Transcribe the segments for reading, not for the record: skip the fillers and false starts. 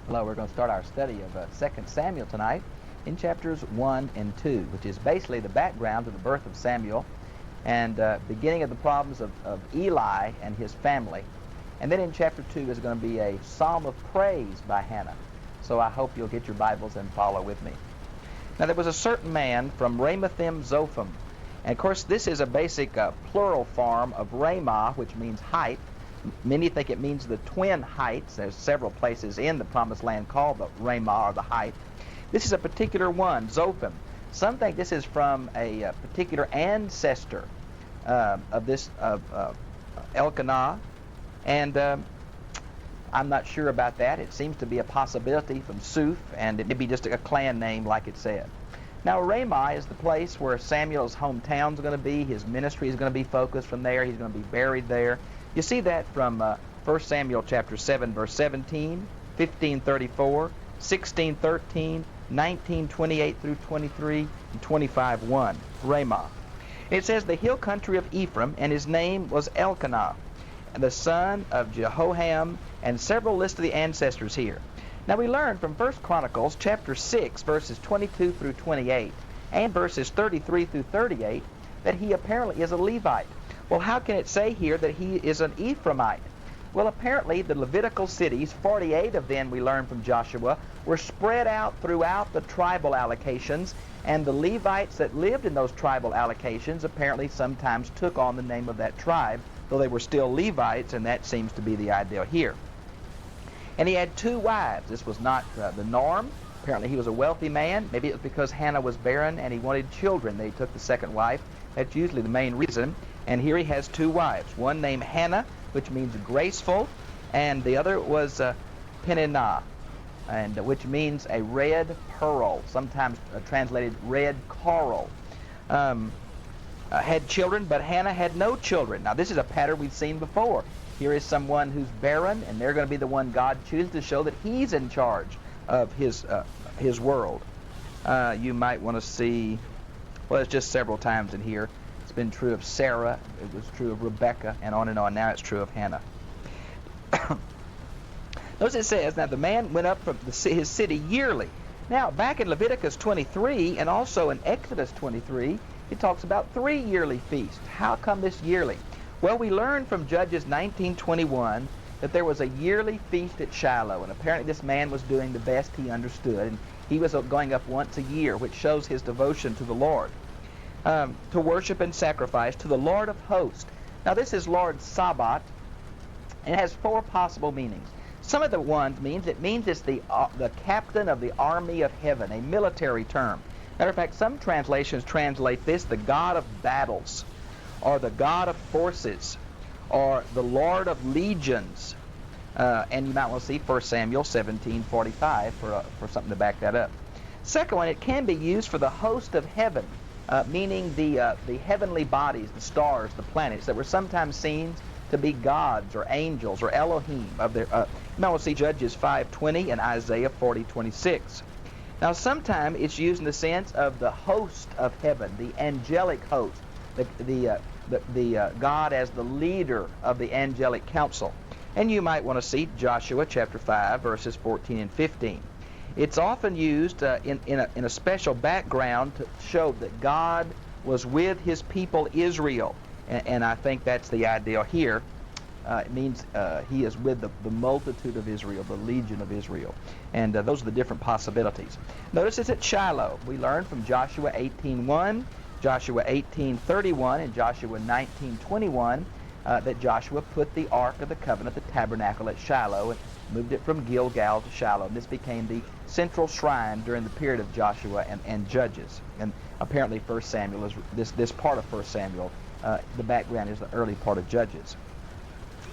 Hello, we're going to start our study of 2 Samuel tonight in chapters 1 and 2, which is basically the background to the birth of Samuel and beginning of the problems of Eli and his family. And then in chapter 2 is going to be a psalm of praise by Hannah. So I hope you'll get your Bibles and follow with me. Now there was a certain man from Ramathim Zophim. And of course this is a basic plural form of Ramah, which means height. Many think it means the twin heights. There's several places in the Promised Land called the Ramah or the height. This is a particular one, Zophim. Some think this is from a particular ancestor of Elkanah, and I'm not sure about that. It seems to be a possibility from Suf, and it may be just a clan name like it said. Now Ramah is the place where Samuel's hometown is going to be. His ministry is going to be focused from there. He's going to be buried there. You see that from 1 Samuel chapter 7, verse 17, 15:34, 16:13, 19:28 through 23, and 25:1, Ramah. It says, the hill country of Ephraim, and his name was Elkanah, the son of Jehoham, and several lists of the ancestors here. Now we learn from 1 Chronicles chapter 6, verses 22 through 28, and verses 33 through 38, that he apparently is a Levite. Well, how can it say here that he is an Ephraimite? Well, apparently the Levitical cities, 48 of them we learn from Joshua, were spread out throughout the tribal allocations, and the Levites that lived in those tribal allocations apparently sometimes took on the name of that tribe, though they were still Levites, and that seems to be the idea here. And he had two wives. This was not the norm. Apparently he was a wealthy man. Maybe it was because Hannah was barren and he wanted children that he took the second wife. That's usually the main reason. And here he has two wives. One named Hannah, which means graceful, and the other was Peninnah, and which means a red pearl, sometimes translated red coral. Had children, but Hannah had no children. Now this is a pattern we've seen before. Here is someone who's barren, and they're going to be the one God chooses to show that he's in charge of his world. You might want to see, well, it's just several times in here. It's been true of Sarah, it was true of Rebecca, and on. Now it's true of Hannah. Notice it says, now the man went up from his city yearly. Now back in Leviticus 23 and also in Exodus 23, it talks about 3 yearly feasts. How come this yearly? Well, we learned from Judges 19:21 that there was a yearly feast at Shiloh, and apparently this man was doing the best he understood, and he was going up once a year, which shows his devotion to the Lord, to worship and sacrifice to the Lord of hosts. Now this is Lord Sabaoth, and it has 4 possible meanings. Some of the ones it means it's the captain of the army of heaven, a military term. Matter of fact, some translations translate this the God of battles, or the God of forces, or the Lord of legions. And you might want to see 1 Samuel 17:45 for something to back that up. Second one, it can be used for the host of heaven, meaning the heavenly bodies, the stars, the planets, that were sometimes seen to be gods or angels or Elohim. You might want to see Judges 5:20 and Isaiah 40:26. Now sometime it's used in the sense of the host of heaven, the angelic host, the God as the leader of the angelic council. And you might want to see Joshua chapter 5 verses 14 and 15. It's often used in a special background to show that God was with his people Israel, and I think that's the idea here. It means he is with the multitude of Israel, the legion of Israel. And those are the different possibilities. Notice it's at Shiloh. We learned from Joshua 18:1, Joshua 18:31, and Joshua 19:21 that Joshua put the Ark of the Covenant, the tabernacle, at Shiloh, and moved it from Gilgal to Shiloh. And this became the central shrine during the period of Joshua and Judges. And apparently 1 Samuel is this part of 1 Samuel. The background is the early part of Judges.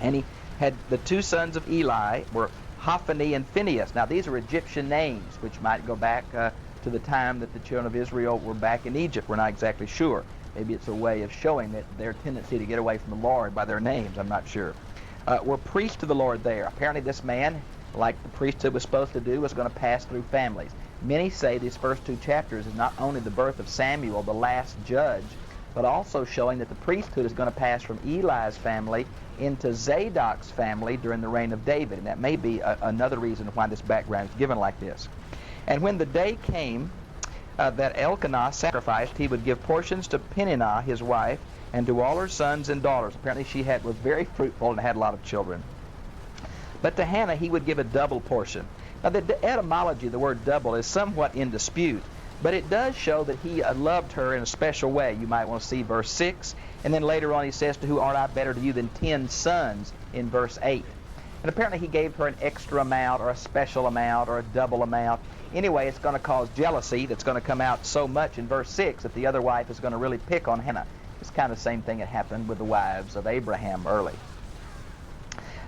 And he had the 2 sons of Eli were Hophni and Phinehas. Now these are Egyptian names, which might go back to the time that the children of Israel were back in Egypt. We're not exactly sure. Maybe it's a way of showing that their tendency to get away from the Lord by their names. I'm not sure. Were priests to the Lord there. Apparently this man, like the priesthood was supposed to do, was going to pass through families. Many say these first 2 chapters is not only the birth of Samuel, the last judge, but also showing that the priesthood is going to pass from Eli's family into Zadok's family during the reign of David. And that may be another reason why this background is given like this. And when the day came that Elkanah sacrificed, he would give portions to Peninnah, his wife, and to all her sons and daughters. Apparently she was very fruitful and had a lot of children. But to Hannah he would give a double portion. Now the etymology of the word double is somewhat in dispute, but it does show that he loved her in a special way. You might want to see verse 6, and then later on he says, "To who art I better to you than 10 sons," in verse 8. And apparently he gave her an extra amount or a special amount or a double amount. Anyway, it's going to cause jealousy that's going to come out so much in verse 6 that the other wife is going to really pick on Hannah. It's kind of the same thing that happened with the wives of Abraham early.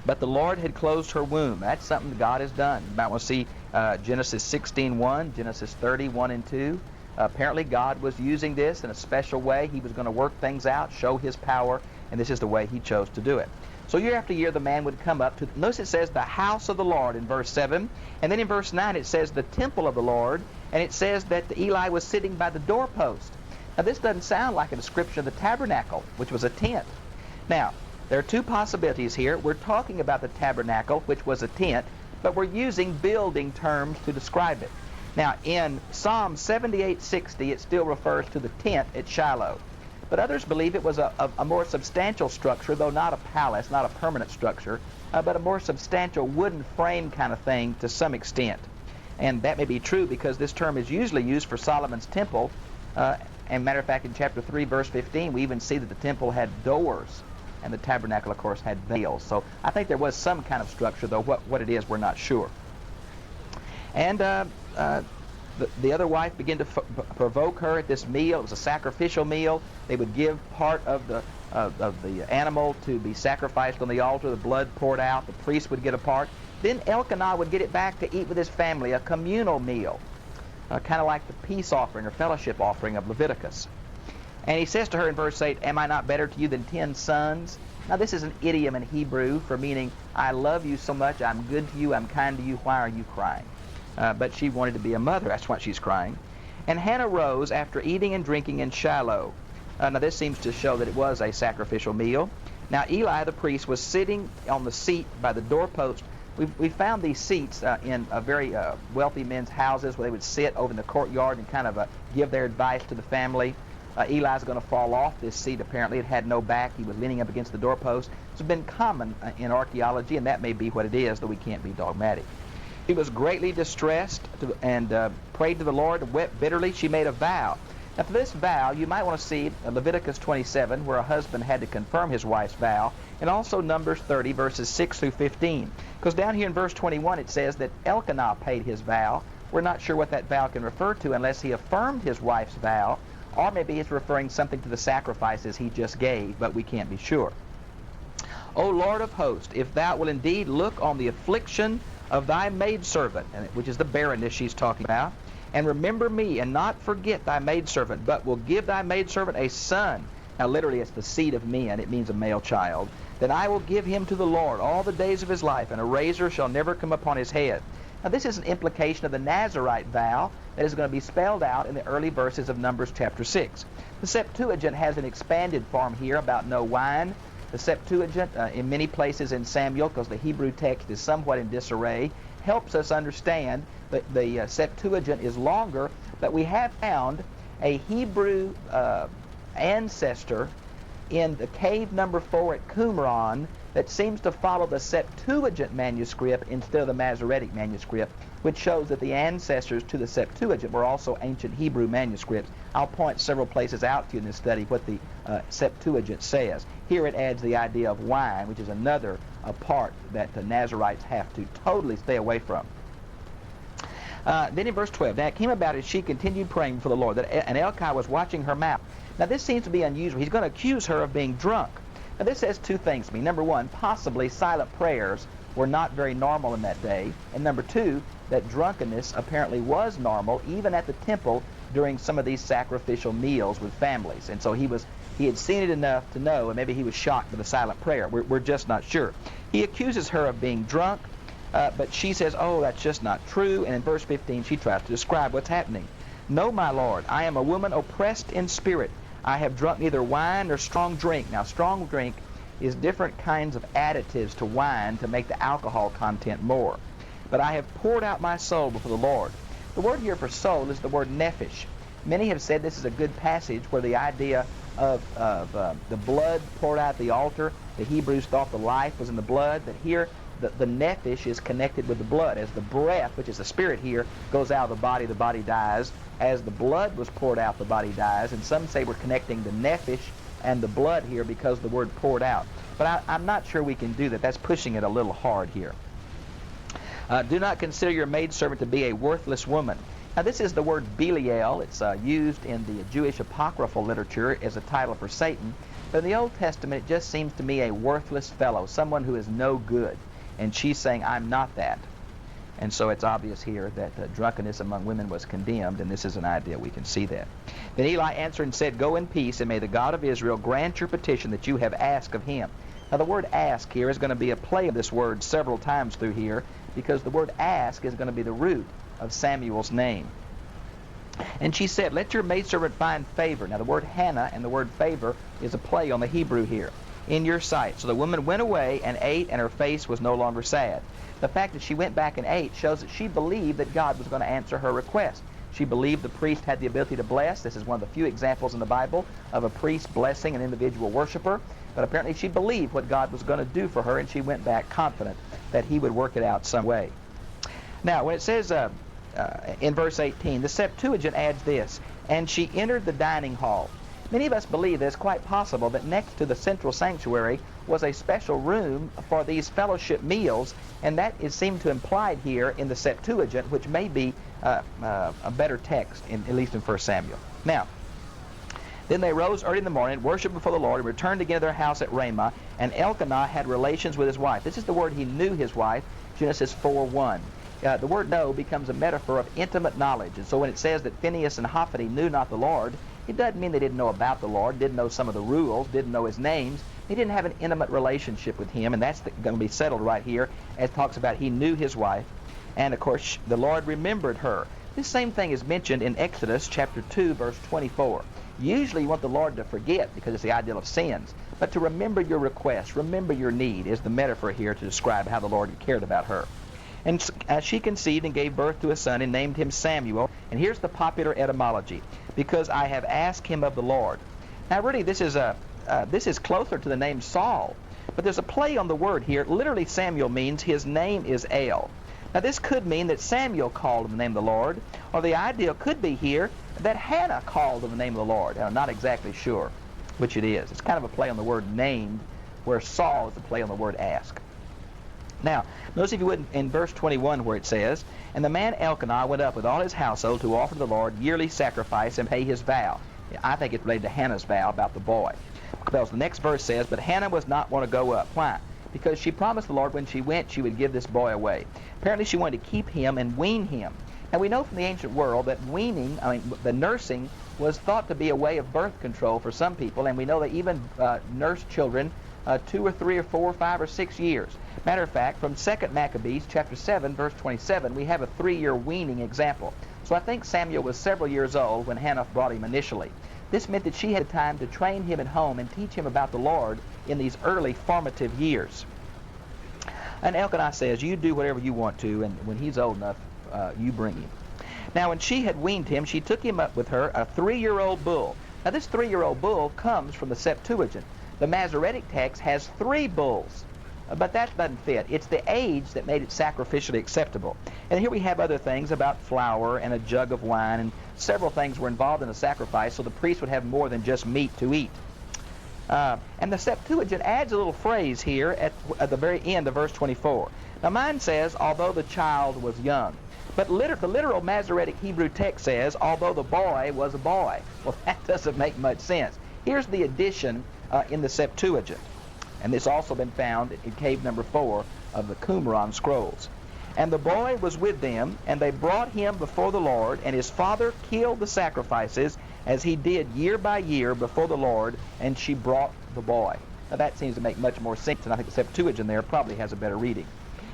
But the Lord had closed her womb. That's something God has done. You might want to see Genesis 16:1, Genesis 30:1 and 2. Apparently God was using this in a special way. He was going to work things out, show his power, and this is the way he chose to do it. So year after year the man would come up to, notice it says the house of the Lord in verse 7, and then in verse 9 it says the temple of the Lord, and it says that Eli was sitting by the doorpost. Now this doesn't sound like a description of the tabernacle, which was a tent. Now, there are two possibilities here. We're talking about the tabernacle, which was a tent, but we're using building terms to describe it. Now, in Psalm 78:60, it still refers to the tent at Shiloh. But others believe it was a more substantial structure, though not a palace, not a permanent structure, but a more substantial wooden frame kind of thing to some extent. And that may be true because this term is usually used for Solomon's temple. And matter of fact, in chapter 3, verse 15, we even see that the temple had doors, and the tabernacle, of course, had veils. So I think there was some kind of structure, though what it is, we're not sure. And the other wife began to provoke her at this meal. It was a sacrificial meal. They would give part of the animal to be sacrificed on the altar, the blood poured out, the priest would get a part. Then Elkanah would get it back to eat with his family, a communal meal, kind of like the peace offering or fellowship offering of Leviticus. And he says to her in verse 8, "Am I not better to you than 10 sons?" Now this is an idiom in Hebrew for meaning, I love you so much, I'm good to you, I'm kind to you, why are you crying? But she wanted to be a mother, that's why she's crying. And Hannah rose after eating and drinking in Shiloh. Now this seems to show that it was a sacrificial meal. Now Eli the priest was sitting on the seat by the doorpost. We found these seats in very wealthy men's houses where they would sit over in the courtyard and kind of give their advice to the family. Eli's going to fall off this seat, apparently. It had no back. He was leaning up against the doorpost. It's been common in archaeology, and that may be what it is, though we can't be dogmatic. He was greatly distressed and prayed to the Lord and wept bitterly. She made a vow. Now, for this vow, you might want to see Leviticus 27, where a husband had to confirm his wife's vow, and also Numbers 30, verses 6 through 15. Because down here in verse 21, it says that Elkanah paid his vow. We're not sure what that vow can refer to unless he affirmed his wife's vow, or maybe he's referring something to the sacrifices he just gave, but we can't be sure. O Lord of hosts, if thou wilt indeed look on the affliction of thy maidservant, which is the barrenness she's talking about, and remember me, and not forget thy maidservant, but will give thy maidservant a son. Now literally it's the seed of men, it means a male child. Then I will give him to the Lord all the days of his life, and a razor shall never come upon his head. Now this is an implication of the Nazirite vow that is going to be spelled out in the early verses of Numbers chapter 6. The Septuagint has an expanded form here about no wine. The Septuagint, in many places in Samuel, because the Hebrew text is somewhat in disarray, helps us understand that the Septuagint is longer, but we have found a Hebrew ancestor in the cave number 4 at Qumran that seems to follow the Septuagint manuscript instead of the Masoretic manuscript, which shows that the ancestors to the Septuagint were also ancient Hebrew manuscripts. I'll point several places out to you in this study what the Septuagint says. Here it adds the idea of wine, which is another part that the Nazirites have to totally stay away from. Then in verse 12, now it came about as she continued praying for the Lord, and Elkanah was watching her mouth. Now this seems to be unusual. He's going to accuse her of being drunk. Now this says two things to me. Number one, possibly silent prayers were not very normal in that day. And number two, that drunkenness apparently was normal even at the temple during some of these sacrificial meals with families. And so he had seen it enough to know, and maybe he was shocked by the silent prayer. We're just not sure. He accuses her of being drunk, but she says, oh, that's just not true. And in verse 15, she tries to describe what's happening. No, my Lord, I am a woman oppressed in spirit. I have drunk neither wine nor strong drink. Now, strong drink is different kinds of additives to wine to make the alcohol content more. But I have poured out my soul before the Lord. The word here for soul is the word nephesh. Many have said this is a good passage where the idea of the blood poured out at the altar, the Hebrews thought the life was in the blood, but here the nephesh is connected with the blood. As the breath, which is the spirit here, goes out of the body dies. As the blood was poured out, the body dies. And some say we're connecting the nephesh and the blood here because the word poured out. But I'm not sure we can do that. That's pushing it a little hard here. Do not consider your maidservant to be a worthless woman. Now, this is the word Belial. It's used in the Jewish apocryphal literature as a title for Satan. But in the Old Testament, it just seems to me a worthless fellow, someone who is no good. And she's saying, I'm not that. And so it's obvious here that drunkenness among women was condemned, and this is an idea we can see that. Then Eli answered and said, Go in peace, and may the God of Israel grant your petition that you have asked of him. Now, the word ask here is going to be a play of this word several times through here, because the word ask is going to be the root of Samuel's name. And she said, Let your maidservant find favor. Now, the word Hannah and the word favor is a play on the Hebrew here. In your sight. So the woman went away and ate, and her face was no longer sad. The fact that she went back and ate shows that she believed that God was going to answer her request. She believed the priest had the ability to bless. This is one of the few examples in the Bible of a priest blessing an individual worshiper. But apparently she believed what God was going to do for her, and she went back confident that he would work it out some way. Now, when it says in verse 18, the Septuagint adds this, and she entered the dining hall. Many of us believe that it's quite possible that next to the central sanctuary was a special room for these fellowship meals, and that is seemed to implied here in the Septuagint, which may be a better text, at least in 1 Samuel. Now, then they rose early in the morning, worshipped before the Lord, and returned again to their house at Ramah, and Elkanah had relations with his wife. This is the word he knew his wife, Genesis 4:1. The word know becomes a metaphor of intimate knowledge. And so when it says that Phinehas and Hophni knew not the Lord, it doesn't mean they didn't know about the Lord, didn't know some of the rules, didn't know his names. They didn't have an intimate relationship with him, and that's going to be settled right here as it talks about he knew his wife. And, of course, the Lord remembered her. This same thing is mentioned in Exodus chapter 2, verse 24. Usually you want the Lord to forget because it's the ideal of sins. But to remember your request, remember your need, is the metaphor here to describe how the Lord cared about her. And she conceived and gave birth to a son and named him Samuel. And here's the popular etymology, because I have asked him of the Lord. Now, really, this is closer to the name Saul. But there's a play on the word here. Literally, Samuel means his name is El. Now, this could mean that Samuel called in the name of the Lord, or the idea could be here that Hannah called in the name of the Lord. I'm not exactly sure which it is. It's kind of a play on the word named, where Saul is a play on the word ask. Now, notice if you would in verse 21 where it says, And the man Elkanah went up with all his household to offer to the Lord yearly sacrifice and pay his vow. I think it's related to Hannah's vow about the boy. Because the next verse says, But Hannah was not want to go up. Why? Because she promised the Lord when she went she would give this boy away. Apparently she wanted to keep him and wean him. And we know from the ancient world that the nursing was thought to be a way of birth control for some people, and we know that even nursed children 2 or 3 or 4 or 5 or 6 years. Matter of fact, from 2 Maccabees chapter 7, verse 27, we have a 3-year weaning example. So I think Samuel was several years old when Hannah brought him initially. This meant that she had time to train him at home and teach him about the Lord in these early formative years. And Elkanah says, You do whatever you want to, and when he's old enough, you bring him. Now, when she had weaned him, she took him up with her a 3-year-old bull. Now, this 3-year-old bull comes from the Septuagint. The Masoretic text has 3 bulls, but that doesn't fit. It's the age that made it sacrificially acceptable. And here we have other things about flour and a jug of wine, and several things were involved in the sacrifice, so the priest would have more than just meat to eat. And the Septuagint adds a little phrase here at the very end of verse 24. Now, mine says, although the child was young. But the literal Masoretic Hebrew text says, although the boy was a boy. Well, that doesn't make much sense. Here's the addition in the Septuagint. And this also been found in cave number 4 of the Qumran scrolls. And the boy was with them, and they brought him before the Lord, and his father killed the sacrifices, as he did year by year before the Lord, and she brought the boy. Now that seems to make much more sense, and I think the Septuagint there probably has a better reading.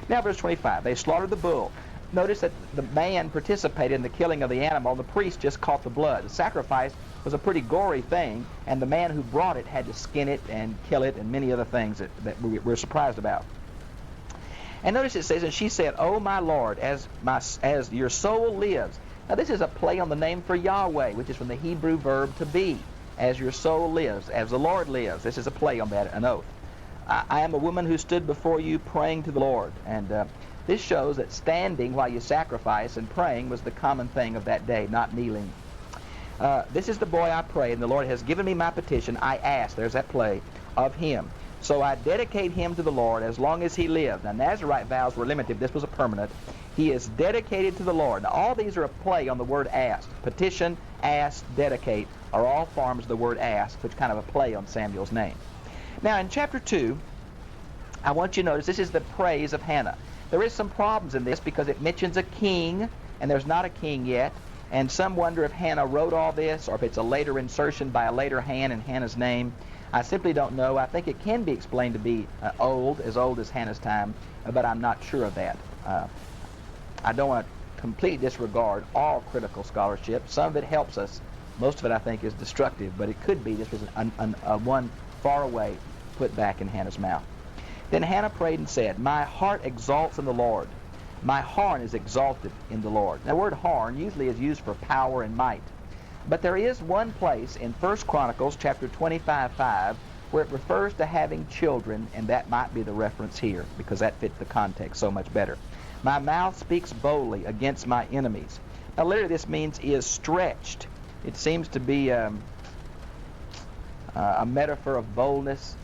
Now verse 25, they slaughtered the bull. Notice that the man participated in the killing of the animal, and the priest just caught the blood. The sacrifice was a pretty gory thing, and the man who brought it had to skin it and kill it and many other things that we're surprised about. And notice it says, and she said, "O my Lord, as your soul lives." Now this is a play on the name for Yahweh, which is from the Hebrew verb to be. As your soul lives, as the Lord lives. This is a play on that, an oath. I am a woman who stood before you praying to the Lord. And this shows that standing while you sacrifice and praying was the common thing of that day, not kneeling. This is the boy I pray, and the Lord has given me my petition. I ask, there's that play, of him. So I dedicate him to the Lord as long as he lived. Now, Nazirite vows were limited. This was a permanent. He is dedicated to the Lord. Now, all these are a play on the word ask. Petition, ask, dedicate are all forms of the word ask, which kind of a play on Samuel's name. Now, in chapter 2, I want you to notice this is the praise of Hannah. There is some problems in this because it mentions a king, and there's not a king yet. And some wonder if Hannah wrote all this or if it's a later insertion by a later hand in Hannah's name. I simply don't know. I think it can be explained to be old as Hannah's time, but I'm not sure of that. I don't want to completely disregard all critical scholarship. Some of it helps us. Most of it, I think, is destructive, but it could be this was one far away put back in Hannah's mouth. Then Hannah prayed and said, "My heart exalts in the Lord. My horn is exalted in the Lord." Now, the word horn usually is used for power and might. But there is one place in 1 Chronicles chapter 25:5 where it refers to having children, and that might be the reference here because that fits the context so much better. My mouth speaks boldly against my enemies. Now, literally this means is stretched. It seems to be a metaphor of boldness.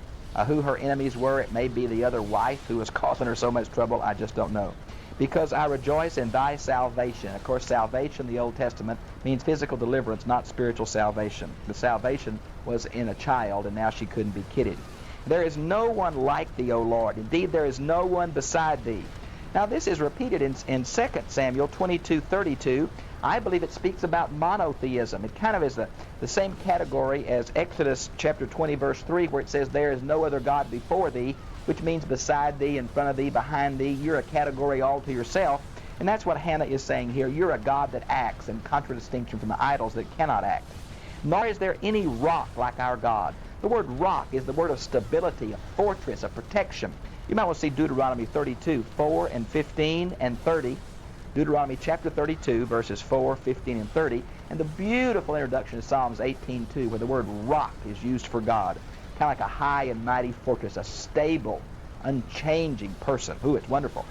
Who her enemies were, it may be the other wife who was causing her so much trouble. I just don't know. Because I rejoice in thy salvation. Of course, salvation in the Old Testament means physical deliverance, not spiritual salvation. The salvation was in a child, and now she couldn't be kidded. There is no one like thee, O Lord. Indeed, there is no one beside thee. Now, this is repeated in 2 Samuel 22:32. I believe it speaks about monotheism. It kind of is the same category as Exodus chapter 20, verse 3, where it says, "There is no other God before thee," which means beside thee, in front of thee, behind thee. You're a category all to yourself. And that's what Hannah is saying here. You're a God that acts, in contradistinction from the idols that cannot act. Nor is there any rock like our God. The word rock is the word of stability, a fortress, a protection. You might want to see Deuteronomy 32:4 and 15 and 30. Deuteronomy chapter 32, verses 4, 15, and 30. And the beautiful introduction to Psalms 18:2, where the word rock is used for God. Kind of like a high and mighty fortress, a stable, unchanging person. Ooh, it's wonderful.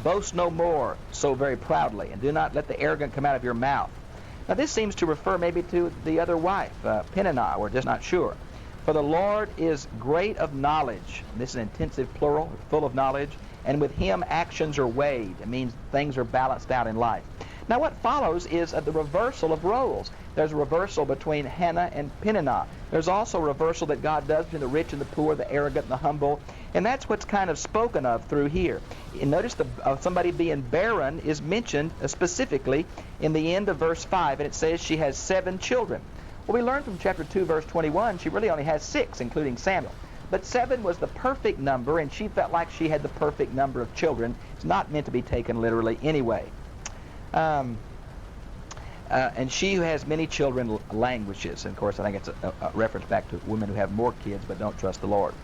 Boast no more so very proudly, and do not let the arrogant come out of your mouth. Now this seems to refer maybe to the other wife, Peninnah. We're just not sure. For the Lord is great of knowledge. This is an intensive plural, full of knowledge. And with him actions are weighed. It means things are balanced out in life. Now what follows is the reversal of roles. There's a reversal between Hannah and Peninnah. There's also a reversal that God does between the rich and the poor, the arrogant and the humble. And that's what's kind of spoken of through here. And notice somebody being barren is mentioned specifically in the end of verse 5. And it says she has 7 children. Well, we learned from chapter 2, verse 21, she really only has 6, including Samuel. But 7 was the perfect number, and she felt like she had the perfect number of children. It's not meant to be taken literally anyway. And she who has many children languishes. And of course, I think it's a reference back to women who have more kids but don't trust the Lord.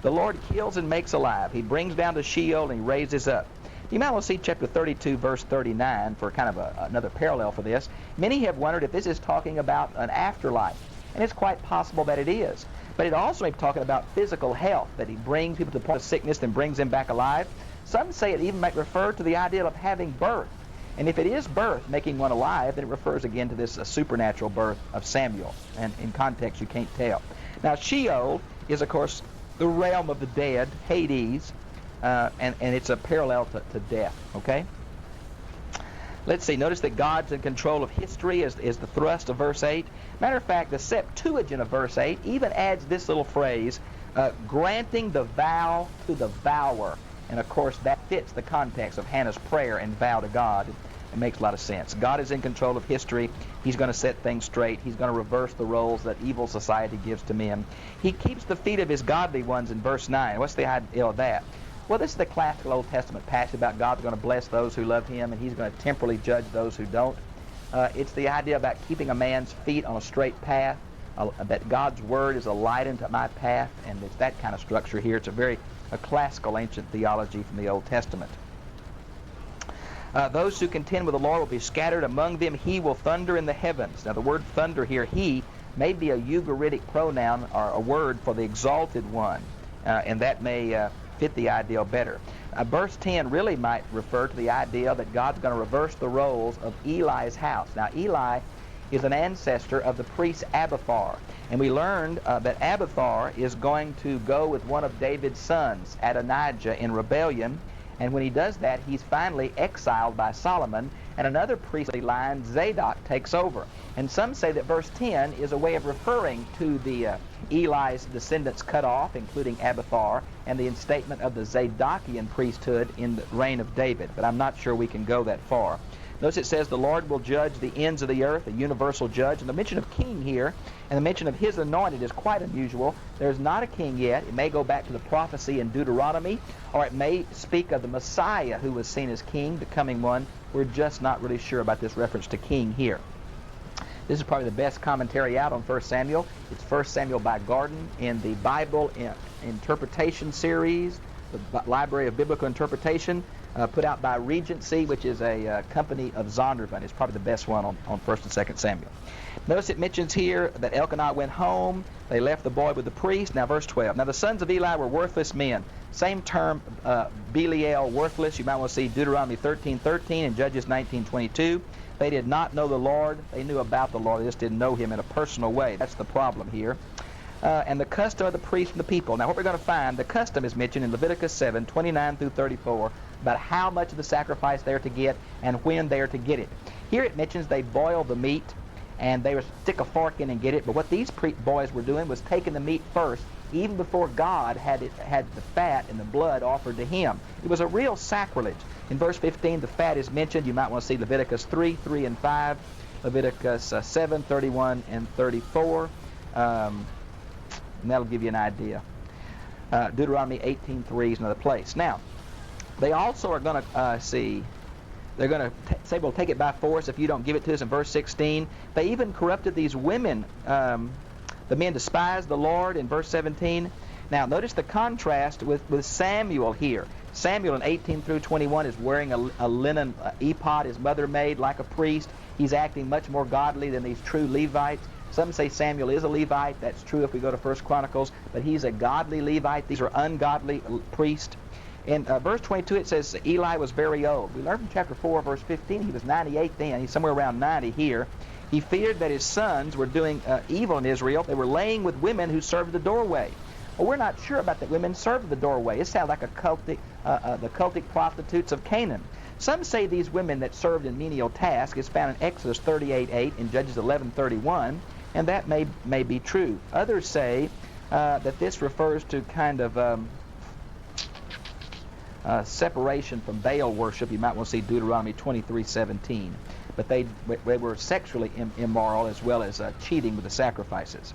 The Lord kills and makes alive. He brings down to Sheol and he raises up. You might want to see chapter 32, verse 39 for kind of another parallel for this. Many have wondered if this is talking about an afterlife. And it's quite possible that it is. But it also may be talking about physical health, that he brings people to the point of sickness and brings them back alive. Some say it even might refer to the idea of having birth. And if it is birth, making one alive, then it refers again to this supernatural birth of Samuel. And in context, you can't tell. Now, Sheol is, of course, the realm of the dead, Hades, and it's a parallel to death, okay? Let's see. Notice that God's in control of history is the thrust of verse 8. Matter of fact, the Septuagint of verse 8 even adds this little phrase, granting the vow to the vower. And, of course, that fits the context of Hannah's prayer and vow to God. It makes a lot of sense. God is in control of history. He's going to set things straight. He's going to reverse the roles that evil society gives to men. He keeps the feet of his godly ones in verse 9. What's the idea of that? Well, this is the classical Old Testament passage about God's going to bless those who love him, and he's going to temporally judge those who don't. It's the idea about keeping a man's feet on a straight path, that God's word is a light into my path, and it's that kind of structure here. It's a classical ancient theology from the Old Testament. Those who contend with the Lord will be scattered. Among them he will thunder in the heavens. Now the word thunder here, he, may be a eugoritic pronoun or a word for the exalted one, and that may fit the ideal better. Verse 10 really might refer to the idea that God's going to reverse the roles of Eli's house. Now Eli is an ancestor of the priest Abiathar, and we learned that Abiathar is going to go with one of David's sons, Adonijah, in rebellion, and when he does that, he's finally exiled by Solomon, and another priestly line, Zadok, takes over. And some say that verse 10 is a way of referring to the Eli's descendants cut off, including Abiathar, and the instatement of the Zadokian priesthood in the reign of David, but I'm not sure we can go that far. Notice it says the Lord will judge the ends of the earth, a universal judge. And the mention of king here and the mention of his anointed is quite unusual. There's not a king yet. It may go back to the prophecy in Deuteronomy, or it may speak of the Messiah who was seen as king, the coming one. We're just not really sure about this reference to king here. This is probably the best commentary out on 1 Samuel. It's 1 Samuel by Garden in the Bible Interpretation Series, the Library of Biblical Interpretation, put out by Regency, which is a company of Zondervan. It's probably the best one on 1 and 2 Samuel. Notice it mentions here that Elkanah went home. They left the boy with the priest. Now verse 12. Now the sons of Eli were worthless men. Same term, Belial, worthless. You might want to see Deuteronomy 13:13 and Judges 19:22. They did not know the Lord. They knew about the Lord. They just didn't know him in a personal way. That's the problem here. And the custom of the priest and the people. Now what we're going to find, the custom is mentioned in Leviticus 7:29 through 34, about how much of the sacrifice they are to get and when they are to get it. Here it mentions they boil the meat and they would stick a fork in and get it, but what these boys were doing was taking the meat first, even before God had the fat and the blood offered to him. It was a real sacrilege. In verse 15, the fat is mentioned. You might want to see Leviticus 3, 3 and 5, Leviticus 7, 31 and 34. And that'll give you an idea. Deuteronomy 18:3 is another place. Now, they also are going to they're going to say, we'll take it by force if you don't give it to us in verse 16. They even corrupted these women. The men despised the Lord in verse 17. Now, notice the contrast with Samuel here. Samuel in 18 through 21 is wearing a linen ephod his mother made like a priest. He's acting much more godly than these true Levites. Some say Samuel is a Levite. That's true if we go to 1 Chronicles. But he's a godly Levite. These are ungodly priests. In verse 22 it says Eli was very old. We learned from chapter 4, verse 15, he was 98 then. He's somewhere around 90 here. He feared that his sons were doing evil in Israel. They were laying with women who served the doorway. Well, we're not sure about that women served the doorway. It sounds like the cultic prostitutes of Canaan. Some say these women that served in menial tasks is found in Exodus 38:8 and Judges 11:31, and that may be true. Others say that this refers to kind of separation from Baal worship. You might want to see Deuteronomy 23:17. But they were sexually immoral as well as cheating with the sacrifices.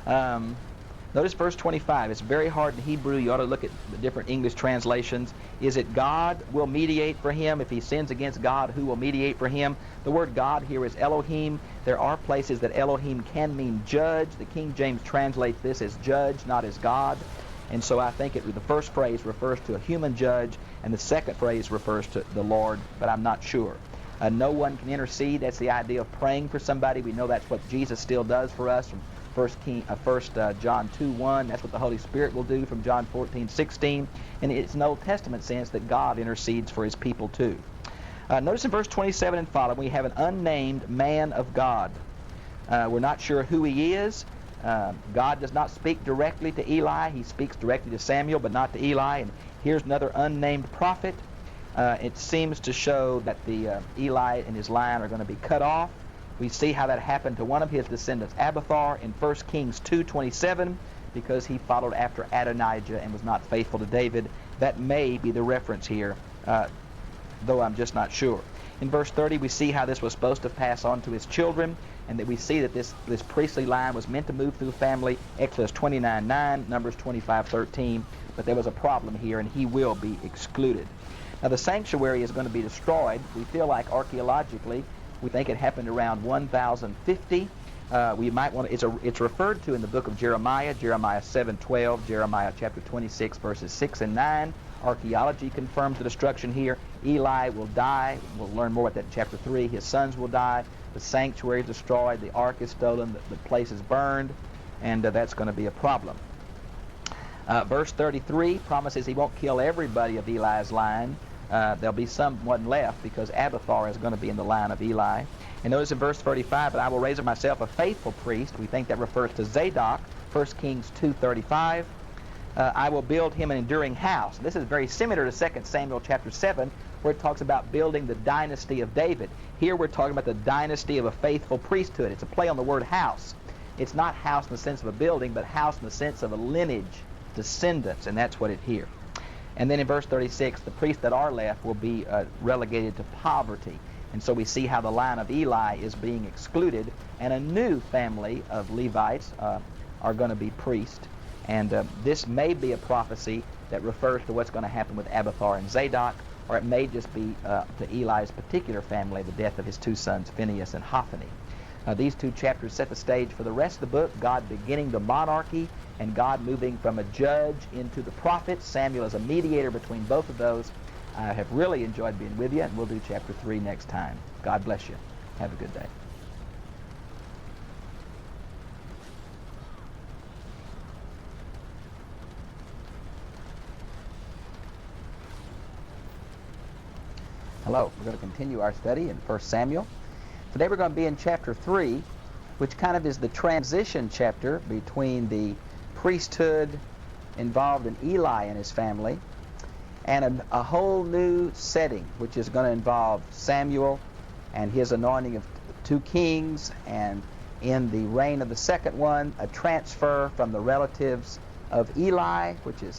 Notice verse 25. It's very hard in Hebrew. You ought to look at the different English translations. Is it God will mediate for him? If he sins against God, who will mediate for him? The word God here is Elohim. There are places that Elohim can mean judge. The King James translates this as judge, not as God. And so I think the first phrase refers to a human judge, and the second phrase refers to the Lord, but I'm not sure. No one can intercede. That's the idea of praying for somebody. We know that's what Jesus still does for us from 1 John 2:1. That's what the Holy Spirit will do from John 14:16. And it's an Old Testament sense that God intercedes for his people too. Notice in verse 27 and following, we have an unnamed man of God. We're not sure who he is. God does not speak directly to Eli. He speaks directly to Samuel, but not to Eli. And here's another unnamed prophet. It seems to show that the Eli and his line are going to be cut off. We see how that happened to one of his descendants, Abiathar, in 1 Kings 2:27, because he followed after Adonijah and was not faithful to David. That may be the reference here, though I'm just not sure. In verse 30, we see how this was supposed to pass on to his children. and that we see that this priestly line was meant to move through the family, Exodus 29:9, Numbers 25:13, but there was a problem here, and he will be excluded. Now, the sanctuary is going to be destroyed. We feel like archaeologically, we think it happened around 1050. We might want to, it's referred to in the book of Jeremiah 7:12, Jeremiah chapter 26, verses 6 and 9. Archaeology confirms the destruction here. Eli will die. We'll learn more about that in chapter 3. His sons will die. The sanctuary is destroyed. The ark is stolen. The place is burned. And that's going to be a problem. Verse 33 promises he won't kill everybody of Eli's line. There'll be someone left because Abiathar is going to be in the line of Eli. And notice in verse 35, but I will raise up myself a faithful priest. We think that refers to Zadok, 1 Kings 2:35. I will build him an enduring house. This is very similar to 2 Samuel chapter 7, where it talks about building the dynasty of David. Here we're talking about the dynasty of a faithful priesthood. It's a play on the word house. It's not house in the sense of a building, but house in the sense of a lineage, descendants, and that's what it here. And then in verse 36, the priests that are left will be relegated to poverty. And so we see how the line of Eli is being excluded, and a new family of Levites are going to be priests. And this may be a prophecy that refers to what's going to happen with Abiathar and Zadok, or it may just be to Eli's particular family, the death of his two sons, Phinehas and Hophni. These two chapters set the stage for the rest of the book, God beginning the monarchy and God moving from a judge into the prophet. Samuel is a mediator between both of those. I have really enjoyed being with you, and we'll do chapter 3 next time. God bless you. Have a good day. Hello. We're going to continue our study in 1 Samuel. Today we're going to be in chapter 3, which kind of is the transition chapter between the priesthood involved in Eli and his family and a whole new setting, which is going to involve Samuel and his anointing of 2 kings, and in the reign of the second one, a transfer from the relatives of Eli, which is